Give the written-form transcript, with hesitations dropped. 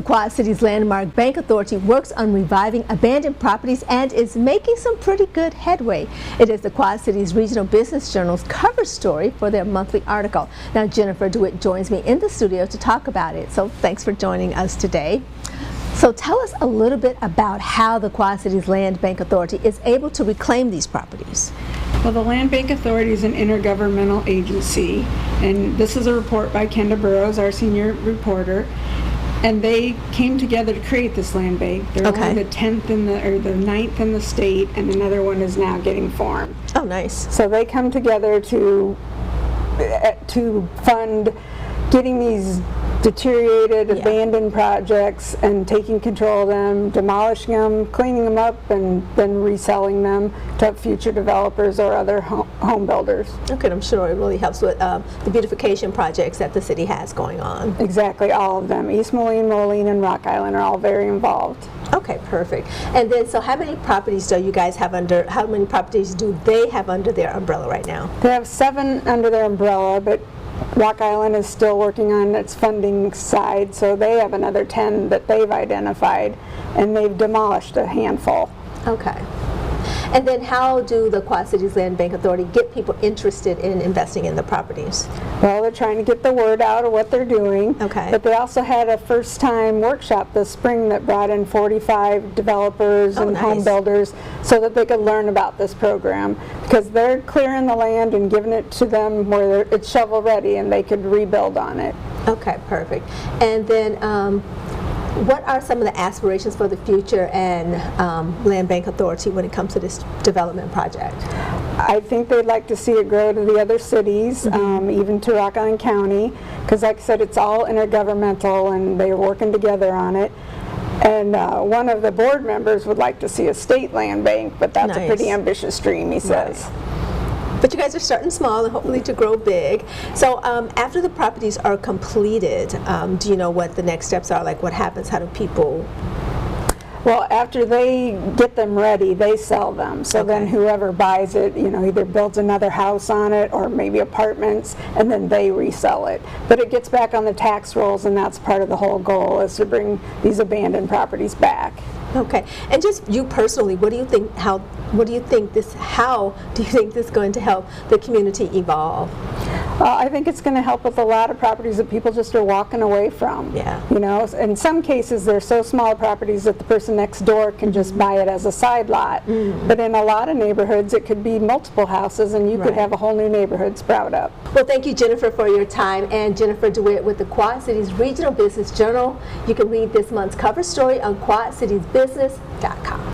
Quad Cities Landmark Bank Authority works on reviving abandoned properties and is making some pretty good headway. It is the Quad Cities Regional Business Journal's cover story for their monthly article. Now Jennifer DeWitt joins me in the studio to talk about it. So thanks for joining us today. So tell us a little bit about how the Quad Cities Land Bank Authority is able to reclaim these properties. Well, the Land Bank Authority is an intergovernmental agency, and this is a report by Kenda Burrows, our senior reporter, and they came together to create this land bank. They're only the 10th or the 9th in the state, and another one is now getting formed. Oh, nice. So they come together to fund getting these deteriorated, abandoned projects and taking control of them, demolishing them, cleaning them up, and then reselling them to future developers or other home builders. Okay, I'm sure it really helps with the beautification projects that the city has going on. Exactly, all of them. East Moline, Moline, and Rock Island are all very involved. Okay, perfect. And then, so how many properties do you guys have under, how many properties do they have under their umbrella right now? They have 7 under their umbrella, but Rock Island is still working on its funding side, so they have another 10 that they've identified, and they've demolished a handful. Okay. And then how do the Quad Cities Land Bank Authority get people interested in investing in the properties? Well, they're trying to get the word out of what they're doing. Okay. But they also had a first-time workshop this spring that brought in 45 developers and home builders so that they could learn about this program, because they're clearing the land and giving it to them where it's shovel ready and they could rebuild on it. Okay, perfect. And then what are some of the aspirations for the future and Land Bank Authority when it comes to this development project? I think they'd like to see it grow to the other cities, even to Rock Island County, because like I said, it's all intergovernmental and they're working together on it. And one of the board members would like to see a state land bank, but that's a pretty ambitious dream, he says. But you guys are starting small and hopefully to grow big. So after the properties are completed, do you know what the next steps are? Like what happens? How do people? Well, after they get them ready, they sell them. So then whoever buys it, you know, either builds another house on it or maybe apartments, and then they resell it. But it gets back on the tax rolls, and that's part of the whole goal, is to bring these abandoned properties back. Okay, and just you personally, what do you think? How do you think this is going to help the community evolve? I think it's going to help with a lot of properties that people just are walking away from. Yeah. You know, in some cases they're so small properties that the person next door can just buy it as a side lot. But in a lot of neighborhoods it could be multiple houses, and you could have a whole new neighborhood sprout up. Well, thank you, Jennifer, for your time. And Jennifer DeWitt with the Quad Cities Regional Business Journal. You can read this month's cover story on quadcitiesbusiness.com.